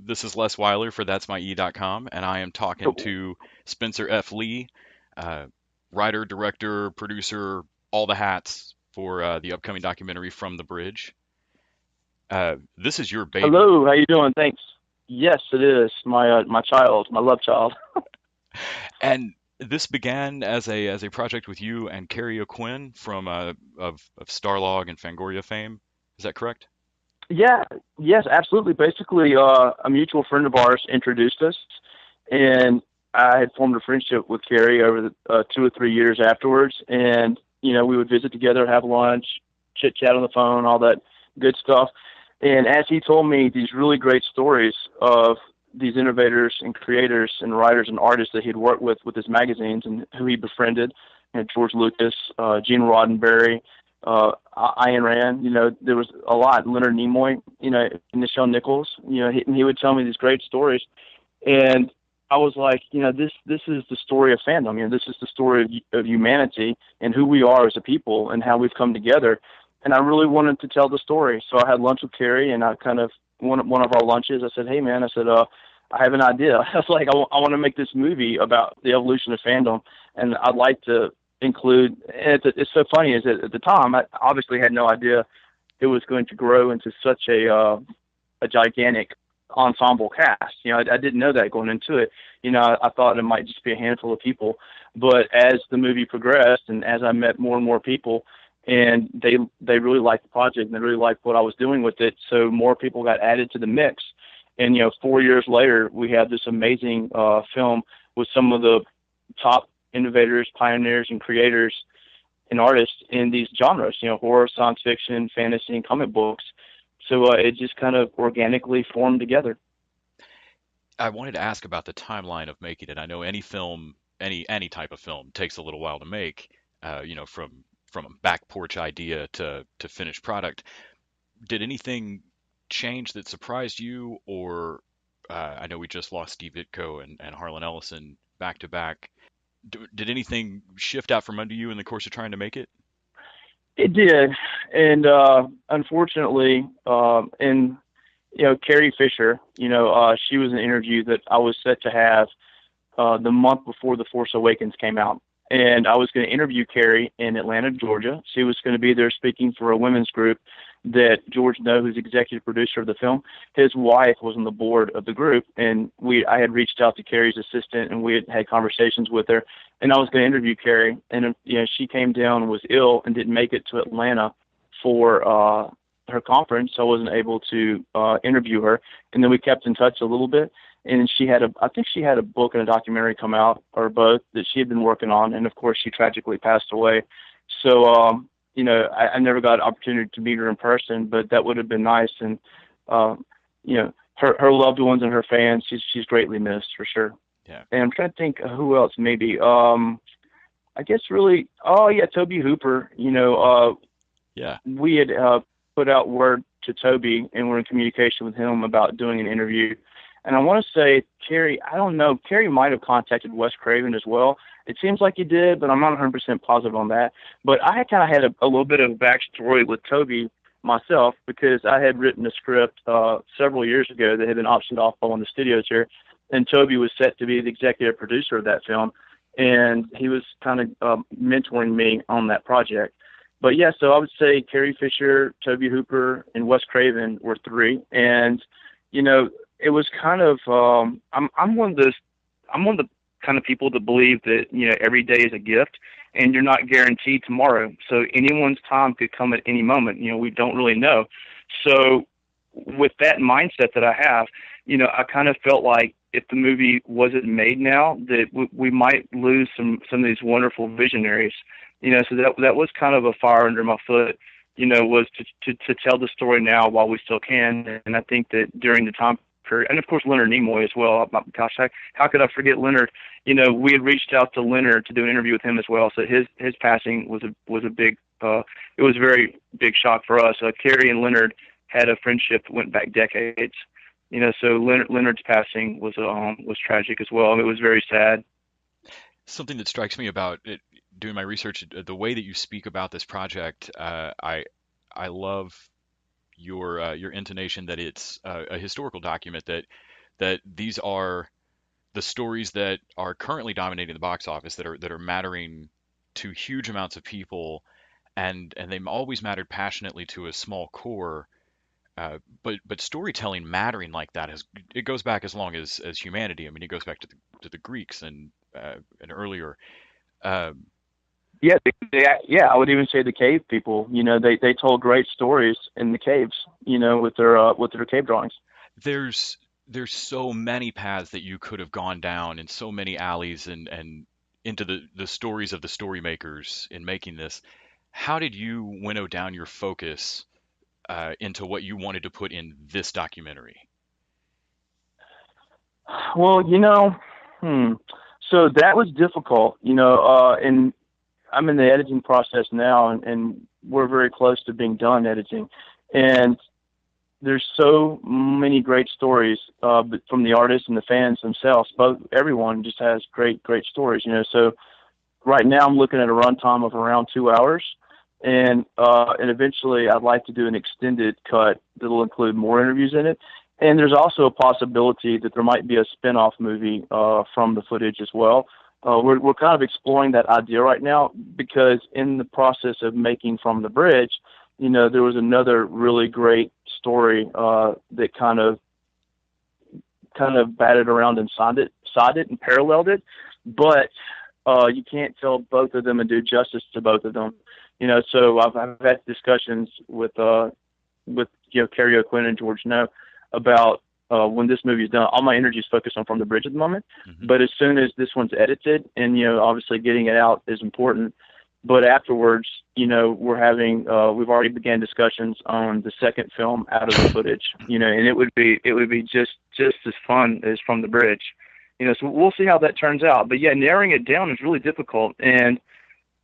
This is Les Weiler for that'smye.com, and I am talking Oh, to Spencer F. Lee, uh, writer, director, producer, all the hats for the upcoming documentary From the Bridge. This is your baby, hello, how you doing? Thanks. Yes, it is my child, my love child. and this began as a project with you and Carrie O'Quinn from of Starlog and Fangoria fame. Is that correct? Yeah, yes, absolutely. Basically, a mutual friend of ours introduced us, and I had formed a friendship with Carrie over the 2 or 3 years afterwards. And we would visit together, have lunch, chit chat on the phone, all that good stuff. And as he told me these really great stories of these innovators and creators and writers and artists that he'd worked with his magazines and who he befriended, George Lucas, Gene Roddenberry, Ayn Rand, there was a lot. Leonard Nimoy, Nichelle Nichols, he would tell me these great stories, and I was like, this is the story of fandom. This is the story of humanity and who we are as a people and how we've come together. And I really wanted to tell the story, so I had lunch with Carrie, and I kind of one of our lunches. I said, hey man, I said, I have an idea. I was like, I want to make this movie about the evolution of fandom, and I'd like to include. And it's so funny is that at the time I obviously had no idea it was going to grow into such a gigantic ensemble cast. I didn't know that going into it. I thought it might just be a handful of people, but as the movie progressed and as I met more and more people, and they really liked the project and they really liked what I was doing with it, so more people got added to the mix. And 4 years later, we have this amazing film with some of the top innovators, pioneers, and creators and artists in these genres, horror, science fiction, fantasy, and comic books. So it just kind of organically formed together. I wanted to ask about the timeline of making it. I know any film, any type of film takes a little while to make, from a back porch idea to finished product. Did anything change that surprised you, or I know we just lost Steve Ditko and Harlan Ellison back to back. Did anything shift out from under you in the course of trying to make it? It did, and unfortunately, in Carrie Fisher, she was an interview that I was set to have the month before The Force Awakens came out. And I was going to interview Carrie in Atlanta, Georgia. She was going to be there speaking for a women's group that George No, who's executive producer of the film, his wife was on the board of the group. And I had reached out to Carrie's assistant and we had conversations with her. And I was going to interview Carrie. And, she came down and was ill and didn't make it to Atlanta for her conference. So I wasn't able to interview her. And then we kept in touch a little bit, and I think she had a book and a documentary come out, or both, that she had been working on, and of course she tragically passed away. So I never got an opportunity to meet her in person, but that would have been nice. And uh, her loved ones and her fans, she's greatly missed for sure. Yeah, And I'm trying to think who else maybe. I guess really, oh yeah, Toby Hooper. yeah. We had put out word to Toby, and we're in communication with him about doing an interview. And I want to say Carrie, I don't know, Carrie might have contacted Wes Craven as well. It seems like he did, but I'm not 100% positive on that. But I had kind of had a little bit of a backstory with Toby myself, because I had written a script several years ago that had been optioned off by one of the studios here, and Toby was set to be the executive producer of that film, and he was kind of mentoring me on that project. But yeah, so I would say Carrie Fisher, Toby Hooper, and Wes Craven were three. And it was kind of I'm one of the kind of people that believe that every day is a gift, and you're not guaranteed tomorrow. So anyone's time could come at any moment. We don't really know. So with that mindset that I have, I kind of felt like if the movie wasn't made now, that we might lose some of these wonderful visionaries. So that was kind of a fire under my foot. Was to tell the story now while we still can. And I think that during the time period, and of course Leonard Nimoy as well. Gosh, how could I forget Leonard? We had reached out to Leonard to do an interview with him as well. So his passing was a big. It was a very big shock for us. Carrie and Leonard had a friendship that went back decades. So Leonard's passing was tragic as well. It was very sad. Something that strikes me about it, doing my research, the way that you speak about this project, I love your intonation that it's a historical document that that these are the stories that are currently dominating the box office, that are mattering to huge amounts of people, and they've always mattered passionately to a small core. But storytelling mattering like that it goes back as long as humanity. I mean, it goes back to the Greeks and earlier. Um, Yeah, yeah. I would even say the cave people. They told great stories in the caves. With their cave drawings. there's there's so many paths that you could have gone down, and so many alleys and into the stories of the story makers in making this. How did you winnow down your focus into what you wanted to put in this documentary? Well, so that was difficult. And I'm in the editing process now, and we're very close to being done editing. And there's so many great stories from the artists and the fans themselves. Both everyone just has great stories. So right now I'm looking at a runtime of around 2 hours, and eventually I'd like to do an extended cut that'll include more interviews in it. And there's also a possibility that there might be a spin-off movie from the footage as well. We're kind of exploring that idea right now, because in the process of making From the Bridge, there was another really great story that kind of batted around and sided and paralleled it, but you can't tell both of them and do justice to both of them. So I've had discussions with Kerry O'Quinn and George No about when this movie is done. All my energy is focused on From the Bridge at the moment, Hmm. but as soon as this one's edited, and obviously getting it out is important, but afterwards, we're having we've already began discussions on the second film out of the footage, and it would be just as fun as From the Bridge, so we'll see how that turns out. But yeah, narrowing it down is really difficult. And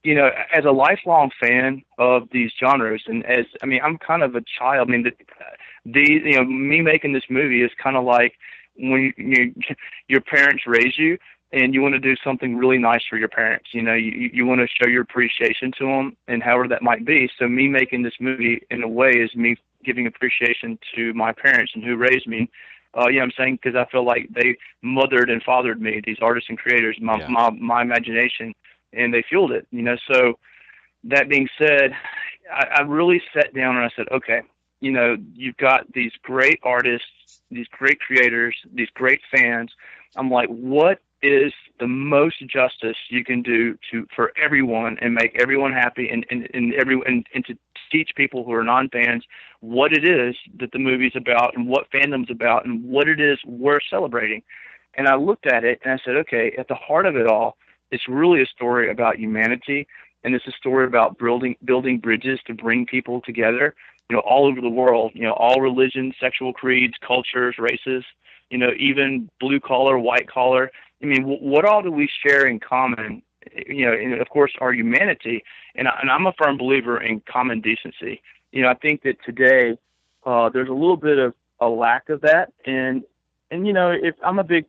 as a lifelong fan of these genres, and I'm kind of a child. I mean, me making this movie is kind of like when your parents raise you, and you want to do something really nice for your parents. You want to show your appreciation to them, and however that might be. So me making this movie, in a way, is me giving appreciation to my parents and who raised me. I'm saying, because I feel like they mothered and fathered me, these artists and creators, Yeah. my imagination, and they fueled it. So that being said, I really sat down and I said, okay, you've got these great artists, these great creators, these great fans. I'm like, what is the most justice you can do for everyone and make everyone happy, and to teach people who are non-fans what it is that the movie's about, and what fandom's about, and what it is we're celebrating. And I looked at it and I said, okay, at the heart of it all, it's really a story about humanity, and it's a story about building bridges to bring people together, all over the world, all religions, sexual creeds, cultures, races, even blue collar, white collar. I mean, what all do we share in common? And of course, our humanity. And I'm a firm believer in common decency. I think that today there's a little bit of a lack of that. And if I'm a big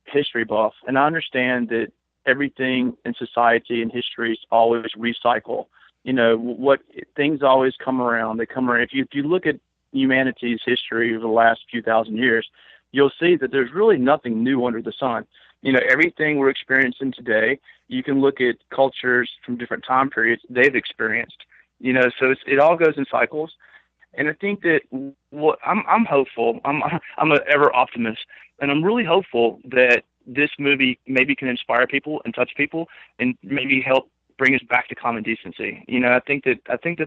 history buff, and I understand that everything in society and history is always recycle. What things always come around. They come around. If you look at humanity's history over the last few thousand years, you'll see that there's really nothing new under the sun. Everything we're experiencing today, you can look at cultures from different time periods they've experienced. So it all goes in cycles. And I think that I'm hopeful. I'm an ever optimist, and I'm really hopeful that this movie maybe can inspire people and touch people, and maybe help bring us back to common decency. I think that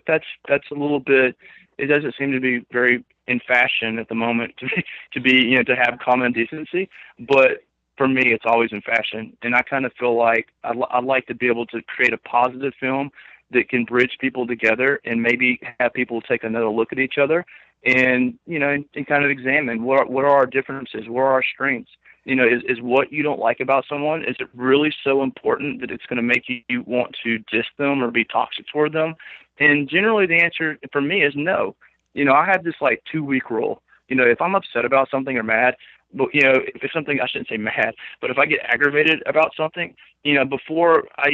that's a little bit. It doesn't seem to be very in fashion at the moment to have common decency, but for me, it's always in fashion. And I kind of feel like I'd like to be able to create a positive film that can bridge people together, and maybe have people take another look at each other, and and kind of examine what are our differences, what are our strengths. Is what you don't like about someone, is it really so important that it's going to make you want to diss them or be toxic toward them? And generally the answer for me is no. I have this like 2-week rule. If I'm upset about something or mad, but if it's something, I shouldn't say mad, but if I get aggravated about something, before I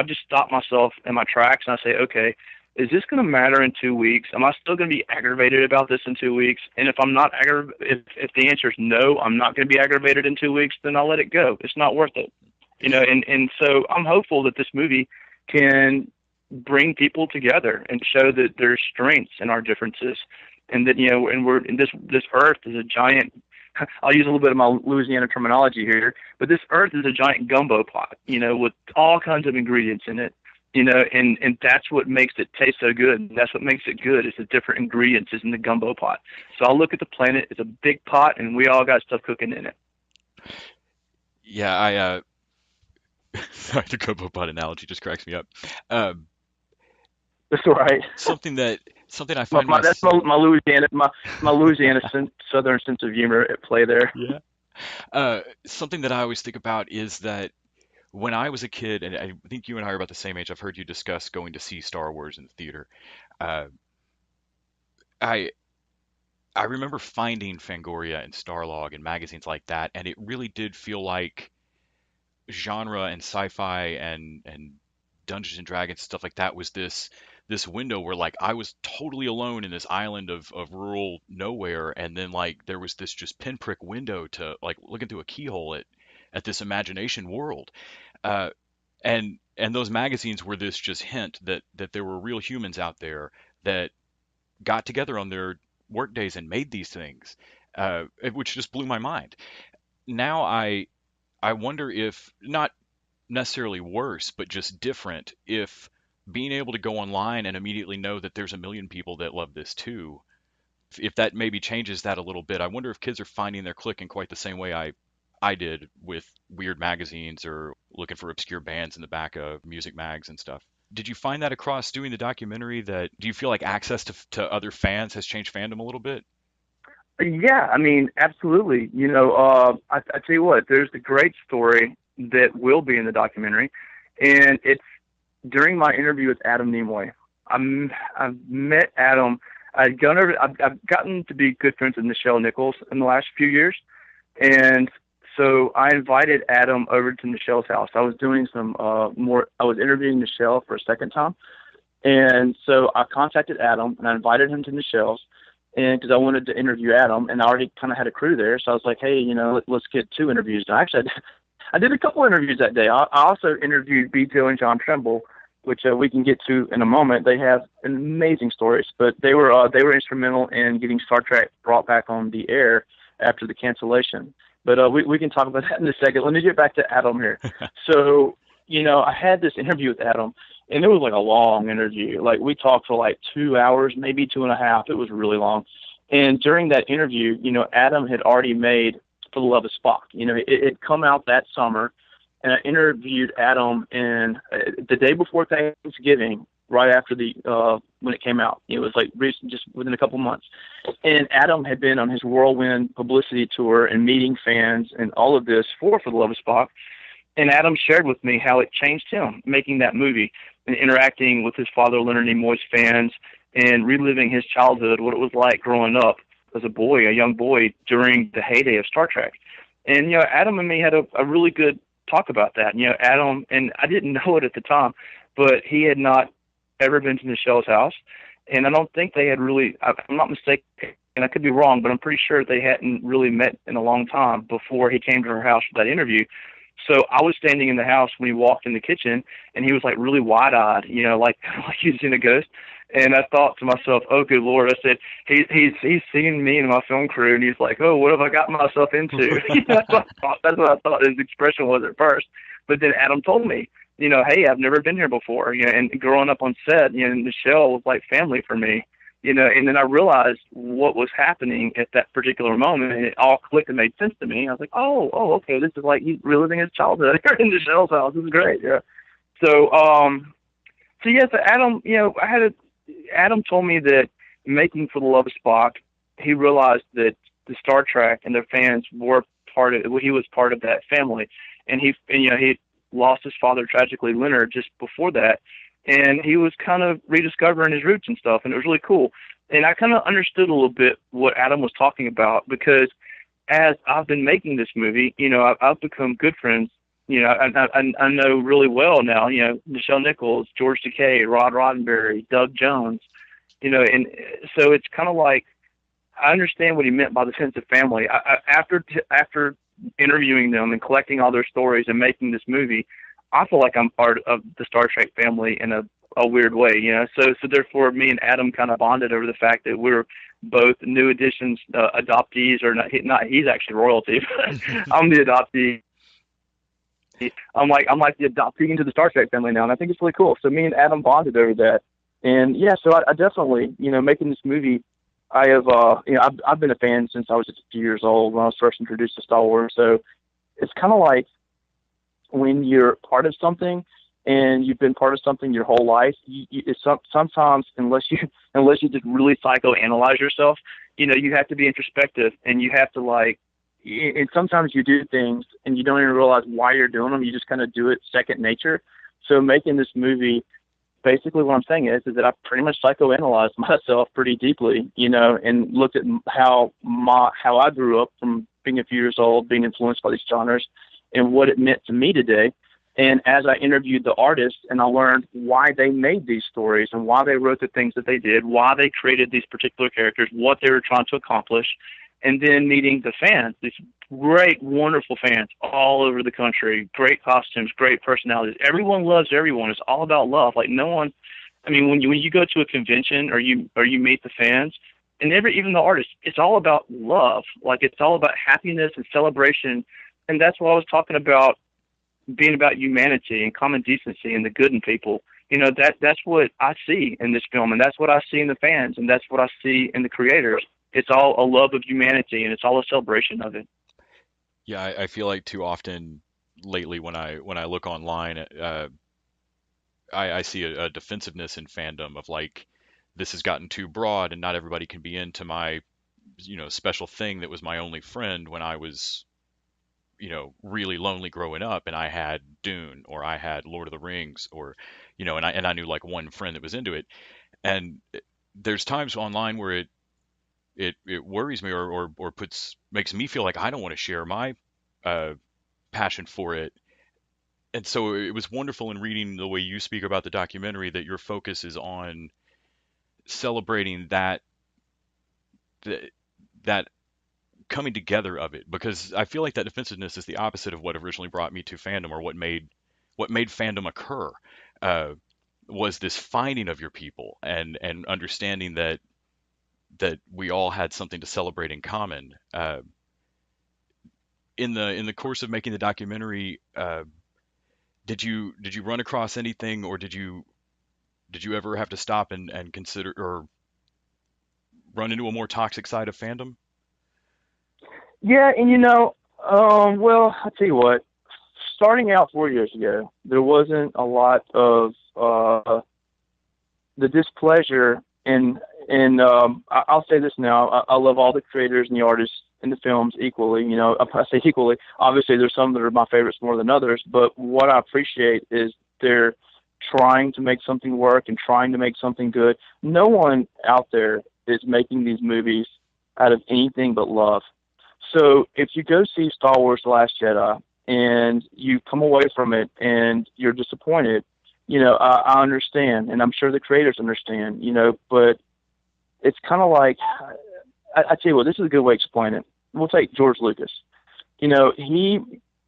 just stop myself in my tracks, and I say, okay, is this going to matter in 2 weeks? Am I still going to be aggravated about this in 2 weeks? And if I'm not if the answer is no, I'm not going to be aggravated in 2 weeks, then I'll let it go. It's not worth it. And so I'm hopeful that this movie can bring people together and show that there's strengths in our differences, and that, and this earth is a giant, I'll use a little bit of my Louisiana terminology here, but this earth is a giant gumbo pot, with all kinds of ingredients in it, and that's what makes it taste so good. And that's what makes it good, is the different ingredients is in the gumbo pot. So I look at the planet as a big pot, and we all got stuff cooking in it. Yeah, sorry, the gumbo pot analogy just cracks me up. That's all right. Something I find that's my Louisiana, my Louisiana southern sense of humor at play there. Yeah. Something that I always think about is that when I was a kid, and I think you and I are about the same age, I've heard you discuss going to see Star Wars in the theater. Uh, I I remember finding Fangoria and Starlog and magazines like that, and it really did feel like genre and sci-fi and Dungeons and Dragons stuff like that was this window where like I was totally alone in this island of rural nowhere, and then like there was this just pinprick window to like looking through a keyhole at this imagination world. Uh, and those magazines were this just hint that there were real humans out there that got together on their work days and made these things, which just blew my mind. Now I wonder if not necessarily worse, but just different, if being able to go online and immediately know that there's a million people that love this too, if that maybe changes that a little bit. I wonder if kids are finding their click in quite the same way I did with weird magazines or looking for obscure bands in the back of music mags and stuff. Did you find that across doing the documentary? That do you feel like access to other fans has changed fandom a little bit? Yeah, I mean, absolutely. I tell you what, there's a great story that will be in the documentary, and it's during my interview with Adam Nimoy. I've met Adam. I've gotten to be good friends with Nichelle Nichols in the last few years, and so I invited Adam over to Nichelle's house. I was doing some I was interviewing Nichelle for a second time, and so I contacted Adam and I invited him to Nichelle's, and because I wanted to interview Adam, and I already kind of had a crew there, so I was like, hey, let's get 2 interviews. And actually, I did a couple interviews that day. I also interviewed Beto and John Trimble, which we can get to in a moment. They have amazing stories, but they were instrumental in getting Star Trek brought back on the air after the cancellation. But we can talk about that in a second. Let me get back to Adam here. So, I had this interview with Adam, and it was like a long interview. Like we talked for like 2 hours, maybe 2.5. It was really long. And during that interview, Adam had already made For the Love of Spock. It had come out that summer, and I interviewed Adam in the day before Thanksgiving, right after when it came out. It was like recent, just within a couple months. And Adam had been on his whirlwind publicity tour and meeting fans and all of this for the Love of Spock. And Adam shared with me how it changed him making that movie and interacting with his father, Leonard Nimoy's fans, and reliving his childhood, what it was like growing up as a young boy during the heyday of Star Trek. And, Adam and me had a really good talk about that. Adam, and I didn't know it at the time, but he had not ever been to Nichelle's house. And I don't think they had really, I'm not mistaken, and I could be wrong, but I'm pretty sure they hadn't really met in a long time before he came to her house for that interview. So I was standing in the house when he walked in the kitchen, and he was like really wide-eyed, like he was in a ghost. And I thought to myself, oh, good Lord. I said, he's seeing me and my film crew, and he's like, oh, what have I got myself into? That's what I thought his expression was at first. But then Adam told me, hey, I've never been here before. And growing up on set, Nichelle was like family for me. And then I realized what was happening at that particular moment, and it all clicked and made sense to me. I was like, oh, okay, this is like he's reliving his childhood here in Nichelle's house. This is great, yeah. So yes, Adam, Adam told me that making For the Love of Spock, he realized that the Star Trek and their fans were he was part of that family, and he lost his father tragically, Leonard, just before that. And he was kind of rediscovering his roots and stuff, and it was really cool. And I kind of understood a little bit what Adam was talking about, because as I've been making this movie, I've become good friends I know really well now, Nichelle Nichols, George Takei, Rod Roddenberry, Doug Jones, and so it's kind of like, I understand what he meant by the sense of family. After interviewing them and collecting all their stories and making this movie, I feel like I'm part of the Star Trek family in a weird way, So therefore, me and Adam kind of bonded over the fact that we're both new additions, adoptees, or not. He's actually royalty. I'm the adoptee. I'm like the adoptee into the Star Trek family now, and I think it's really cool. So me and Adam bonded over that, and yeah, so I definitely, making this movie, I have, I've been a fan since I was just a few years old when I was first introduced to Star Wars. So it's kind of like when you're part of something and you've been part of something your whole life, sometimes unless you just really psychoanalyze yourself, you have to be introspective, and you have to and sometimes you do things and you don't even realize why you're doing them. You just kind of do it second nature. So making this movie, basically what I'm saying is that I pretty much psychoanalyzed myself pretty deeply, and looked at how I grew up from being a few years old, being influenced by these genres, and what it meant to me today. And as I interviewed the artists and I learned why they made these stories and why they wrote the things that they did, why they created these particular characters, what they were trying to accomplish, and then meeting the fans, these great, wonderful fans all over the country, great costumes, great personalities. Everyone loves everyone. It's all about love. Like no one, I mean, when you go to a convention or you meet the fans, and even the artists, it's all about love. Like it's all about happiness and celebration. And that's what I was talking about, being about humanity and common decency and the good in people. That's what I see in this film, and that's what I see in the fans, and that's what I see in the creators. It's all a love of humanity, and it's all a celebration of it. Yeah, I feel like too often lately when I look online, I see a defensiveness in fandom of like this has gotten too broad and not everybody can be into my special thing that was my only friend when I was really lonely growing up and I had Dune or I had Lord of the Rings or and I knew like one friend that was into it. And there's times online where it worries me or makes me feel like I don't want to share my passion for it. And so it was wonderful in reading the way you speak about the documentary that your focus is on celebrating that coming together of it, because I feel like that defensiveness is the opposite of what originally brought me to fandom, or what made fandom occur, was this finding of your people and understanding that we all had something to celebrate in common. In the course of making the documentary, did you run across anything, or did you ever have to stop and consider or run into a more toxic side of fandom? Yeah, and well, I'll tell you what. Starting out 4 years ago, there wasn't a lot of the displeasure, and I'll say this now. I love all the creators and the artists in the films equally. I say equally. Obviously, there's some that are my favorites more than others, but what I appreciate is they're trying to make something work and trying to make something good. No one out there is making these movies out of anything but love. So if you go see Star Wars: The Last Jedi and you come away from it and you're disappointed, I understand, and I'm sure the creators understand, but it's kind of like, I tell you what, this is a good way to explain it. We'll take George Lucas. He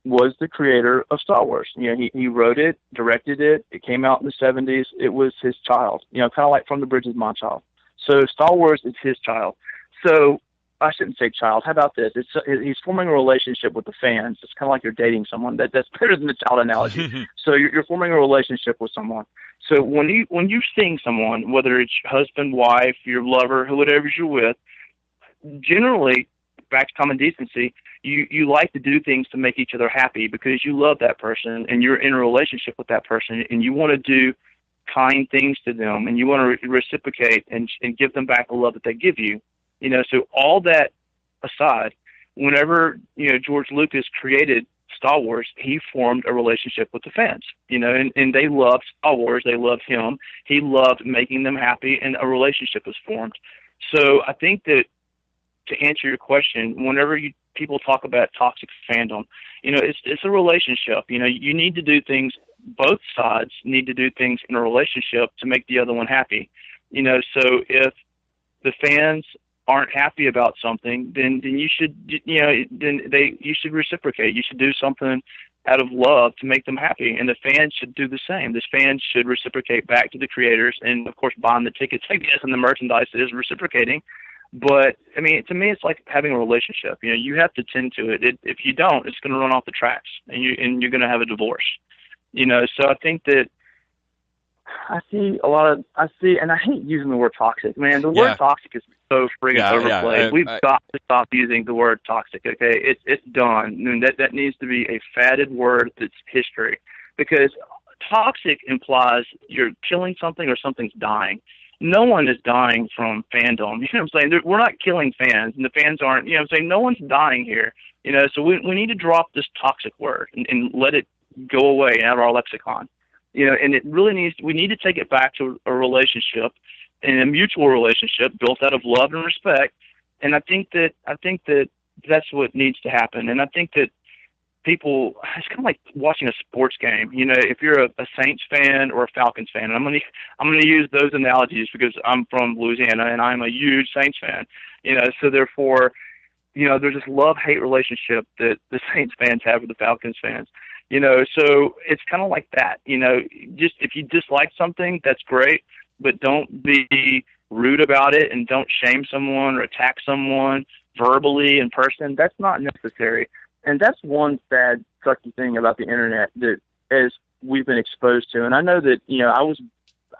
was the creator of Star Wars. He wrote it, directed it. It came out in the 70s. It was his child, kind of like From the Bridge is my child. So Star Wars is his child. So I shouldn't say child. How about this? He's forming a relationship with the fans. It's kind of like you're dating someone. That's better than the child analogy. So you're forming a relationship with someone. So when you're seeing someone, whether it's husband, wife, your lover, whatever you're with, generally, back to common decency, you like to do things to make each other happy because you love that person and you're in a relationship with that person and you want to do kind things to them and you want to reciprocate and give them back the love that they give you. So all that aside, whenever, George Lucas created Star Wars, he formed a relationship with the fans, and they loved Star Wars. They loved him. He loved making them happy, and a relationship was formed. So I think that to answer your question, whenever people talk about toxic fandom, it's a relationship. You need to do things. Both sides need to do things in a relationship to make the other one happy. So if the fans aren't happy about something, then you should you should reciprocate. You should do something out of love to make them happy, and the fans should do the same. The fans should reciprocate back to the creators, and of course buying the tickets, I guess, and the merchandise is reciprocating. But I mean, to me, it's like having a relationship. You have to tend to it. If you don't, it's going to run off the tracks, and you're going to have a divorce. So I think that I see, and I hate using the word toxic. Man, the word toxic is so friggin' overplayed. We've got to stop using the word toxic. Okay, it's done. I mean, that needs to be a fatted word that's history, because toxic implies you're killing something or something's dying. No one is dying from fandom. You know what I'm saying? We're not killing fans, and the fans aren't. You know what I'm saying? No one's dying here. So we need to drop this toxic word and let it go away out of our lexicon. And it really we need to take it back to a relationship, and a mutual relationship built out of love and respect. And I think that that's what needs to happen. And I think that people, it's kind of like watching a sports game. If you're a Saints fan or a Falcons fan, and I'm gonna use those analogies because I'm from Louisiana and I'm a huge Saints fan. So therefore, there's this love-hate relationship that the Saints fans have with the Falcons fans. So it's kind of like that. Just if you dislike something, that's great, but don't be rude about it, and don't shame someone or attack someone verbally in person. That's not necessary. And that's one sad, sucky thing about the internet that as we've been exposed to. And I know that,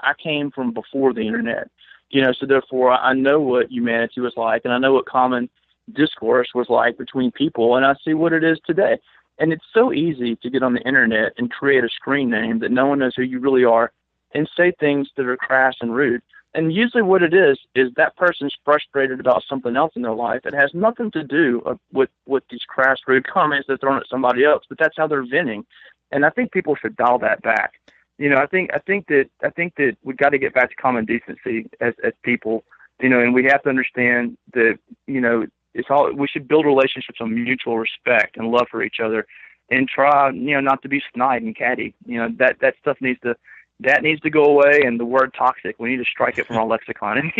I came from before the internet, so therefore I know what humanity was like, and I know what common discourse was like between people, and I see what it is today. And it's so easy to get on the internet and create a screen name that no one knows who you really are and say things that are crass and rude. And usually what it is that person's frustrated about something else in their life. It has nothing to do with these crass, rude comments they're throwing at somebody else, but that's how they're venting. And I think people should dial that back. I think that we've got to get back to common decency as people, and we have to understand that, we should build relationships on mutual respect and love for each other, and try, not to be snide and catty. That stuff needs to go away. And the word toxic, we need to strike it from our lexicon.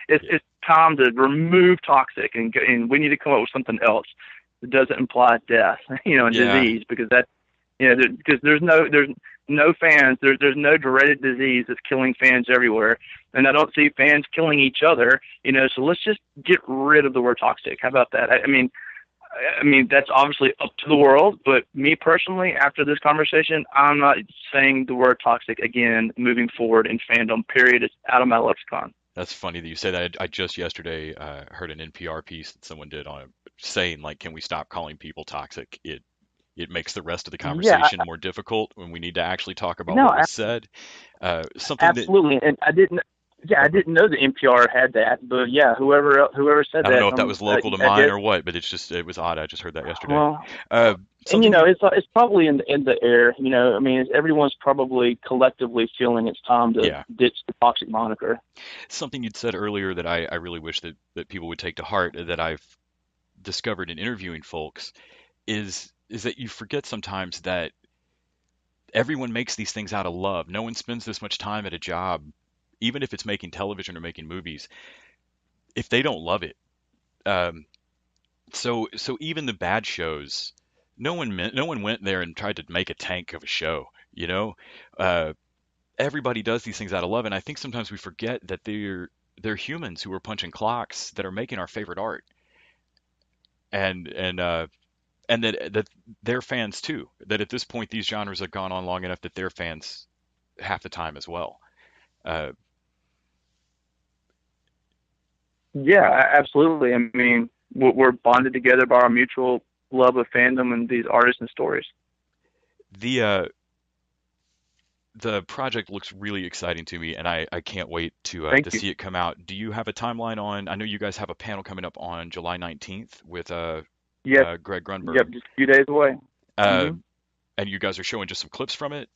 It's time to remove toxic, and we need to come up with something else that doesn't imply death, and disease, because because there's no fans, there's no dreaded disease that's killing fans everywhere, and I don't see fans killing each other. So let's just get rid of the word toxic. How about that? I mean, that's obviously up to the world, but me personally, after this conversation, I'm not saying the word toxic again moving forward in fandom, period. It's out of my lexicon. That's funny that you say that. I just yesterday heard an NPR piece that someone did on saying, like, can we stop calling people toxic? It makes the rest of the conversation more difficult when we need to actually talk about what was said. Something absolutely. And I didn't know the NPR had that, but whoever said that. I don't know if that was local to mine or what, but it was odd. I just heard that yesterday. Well, and it's probably in the air. Everyone's probably collectively feeling it's time to ditch the toxic moniker. Something you'd said earlier that I really wish that people would take to heart, that I've discovered in interviewing folks, is that you forget sometimes that everyone makes these things out of love. No one spends this much time at a job, even if it's making television or making movies, if they don't love it. So even the bad shows, no one went there and tried to make a tank of a show. Everybody does these things out of love, and I think sometimes we forget that they're humans who are punching clocks that are making our favorite art, and that they're fans too. That at this point these genres have gone on long enough that they're fans half the time as well. Yeah, absolutely. I mean, we're bonded together by our mutual love of fandom and these artists and stories. The project looks really exciting to me, and I can't wait to see it come out. Do you have a timeline on? I know you guys have a panel coming up on July 19th with Greg Grunberg. Yep, just a few days away. And you guys are showing just some clips from it?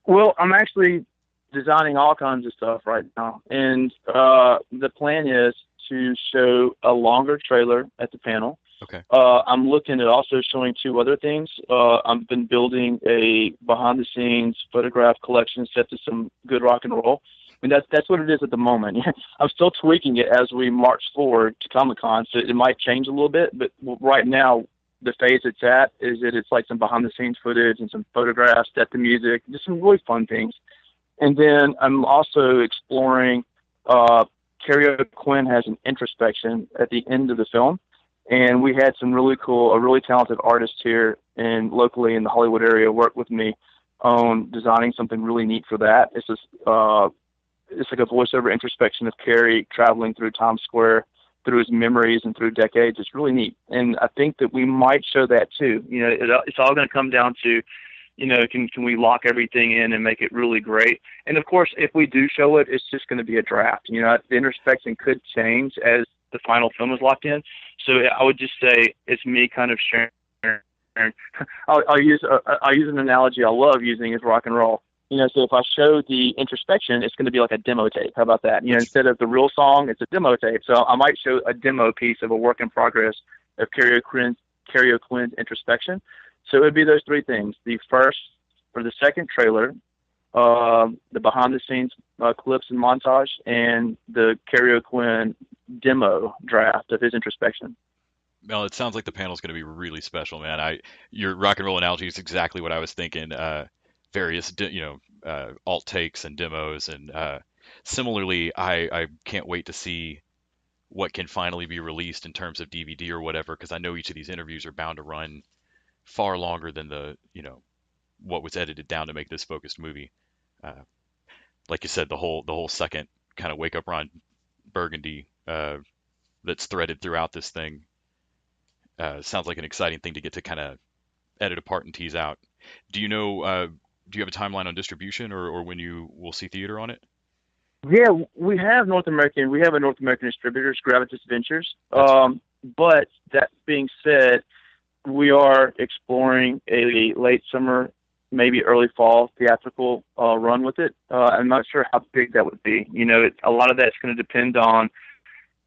Well, I'm actually designing all kinds of stuff right now, and the plan is to show a longer trailer at the panel. Okay. I'm looking at also showing two other things. I've been building a behind-the-scenes photograph collection set to some good rock and roll. I mean, that's what it is at the moment. I'm still tweaking it as we march forward to Comic-Con, so it might change a little bit. But right now, the phase it's at is that it's like some behind-the-scenes footage and some photographs, set to music, just some really fun things. And then I'm also exploring. Carrie Quinn has an introspection at the end of the film. And we had some really cool, a really talented artist here and locally in the Hollywood area work with me on designing something really neat for that. It's just, it's like a voiceover introspection of Carrie traveling through Times Square, through his memories and through decades. It's really neat. And I think that we might show that too. You know, it's all going to come down to, you know, can we lock everything in and make it really great? And of course, if we do show it, it's just going to be a draft. You know, the introspection could change as the final film is locked in. So I would just say it's me kind of sharing. I'll use an analogy I love using is rock and roll. You know, so if I show the introspection, it's going to be like a demo tape. How about that? You know, instead of the real song, it's a demo tape. So I might show a demo piece of a work in progress of Carrie Quinn's introspection. So it would be those three things: the first or the second trailer, the behind-the-scenes clips and montage, and the Carrie Quinn demo draft of his introspection. Well, it sounds like the panel's going to be really special, man. Your rock and roll analogy is exactly what I was thinking. Various, alt takes and demos, and similarly, I can't wait to see what can finally be released in terms of DVD or whatever, because I know each of these interviews are bound to run far longer than what was edited down to make this focused movie. Like you said, the whole second kind of wake up Ron Burgundy that's threaded throughout this thing sounds like an exciting thing to get to kind of edit apart and tease out. Do you know? Do you have a timeline on distribution or when you will see theater on it? Yeah, we have a North American distributors, Gravitas Ventures. But that being said, we are exploring a late summer, maybe early fall theatrical run with it. I'm not sure how big that would be. You know, a lot of that's going to depend on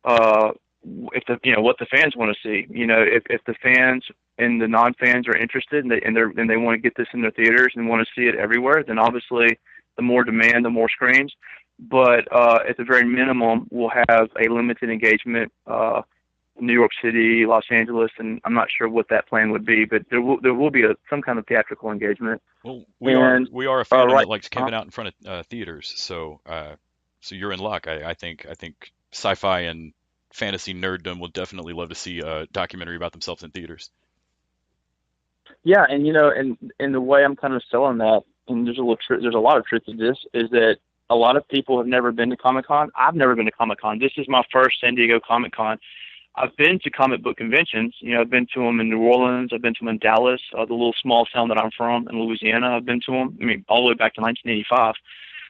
what the fans want to see. You know, if the fans and the non-fans are interested and they want to get this in their theaters and want to see it everywhere, then obviously the more demand, the more screens. But at the very minimum, we'll have a limited engagement. New York City, Los Angeles, and I'm not sure what that plan would be, but there will be some kind of theatrical engagement. Well, we are a fan that likes camping out in front of theaters, so you're in luck. I think sci-fi and fantasy nerddom will definitely love to see a documentary about themselves in theaters. Yeah, and you know, and the way I'm kind of selling that, and there's a lot of truth to this, is that a lot of people have never been to Comic-Con. I've never been to Comic-Con. This is my first San Diego Comic-Con. I've been to comic book conventions. You know, I've been to them in New Orleans. I've been to them in Dallas, the little small town that I'm from in Louisiana. I've been to them. I mean, all the way back to 1985.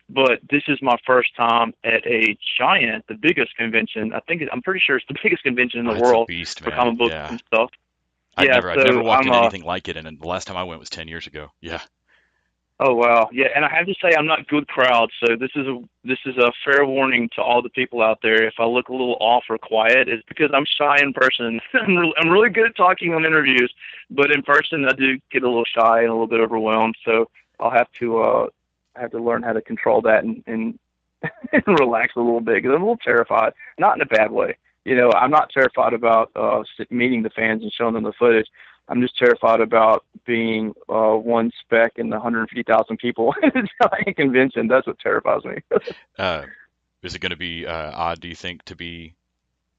But this is my first time at a giant, the biggest convention. I'm pretty sure it's the biggest convention in the world for comic books and stuff. I've never walked into anything like it, and the last time I went was 10 years ago. Yeah. Oh wow, yeah, and I have to say I'm not good crowd, so this is a fair warning to all the people out there. If I look a little off or quiet, it's because I'm shy in person. I'm really good at talking on interviews, but in person I do get a little shy and a little bit overwhelmed. So I'll have to learn how to control that and relax a little bit because I'm a little terrified, not in a bad way. You know, I'm not terrified about meeting the fans and showing them the footage. I'm just terrified about being one speck in the 150,000 people at a giant convention. That's what terrifies me. Is it going to be odd, do you think, to be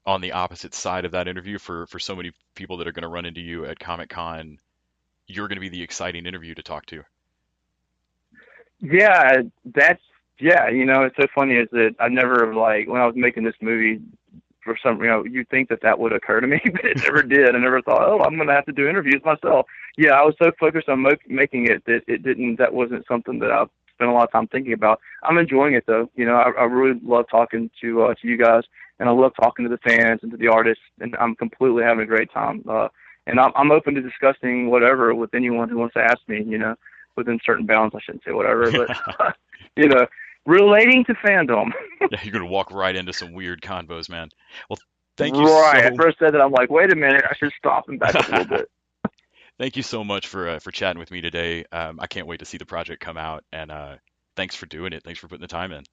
on the opposite side of that interview for so many people that are going to run into you at Comic-Con? You're going to be the exciting interview to talk to. Yeah, you know, it's so funny is that I never, when I was making this movie, for some, you'd think that would occur to me, but it never did. I never thought, I'm going to have to do interviews myself. Yeah, I was so focused on making it that that wasn't something that I spent a lot of time thinking about. I'm enjoying it though. You know, I really love talking to you guys, and I love talking to the fans and to the artists, and I'm completely having a great time. And I'm open to discussing whatever with anyone who wants to ask me, you know, within certain bounds. I shouldn't say whatever, but, you know, Relating to fandom. Yeah, you're gonna walk right into some weird convos, man. Well, thank you Right. I so first said that, I'm like, wait a minute, I should stop and back up a little bit. thank you so much for chatting with me today. I can't wait to see the project come out, and thanks for doing it. Thanks for putting the time in.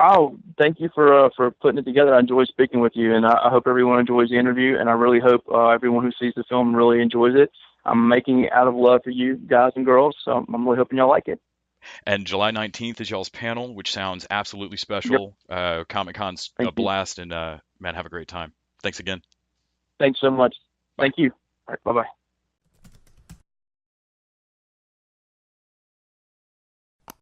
Oh, thank you for putting it together. I enjoyed speaking with you, and I hope everyone enjoys the interview. And I really hope everyone who sees the film really enjoys it. I'm making it out of love for you guys and girls, so I'm really hoping y'all like it. And July 19th is y'all's panel, which sounds absolutely Yep. special. Comic Con's a Thank you. blast, and man, have a great time. Thanks again. Thanks so much. Bye. Thank you. All right. Bye bye.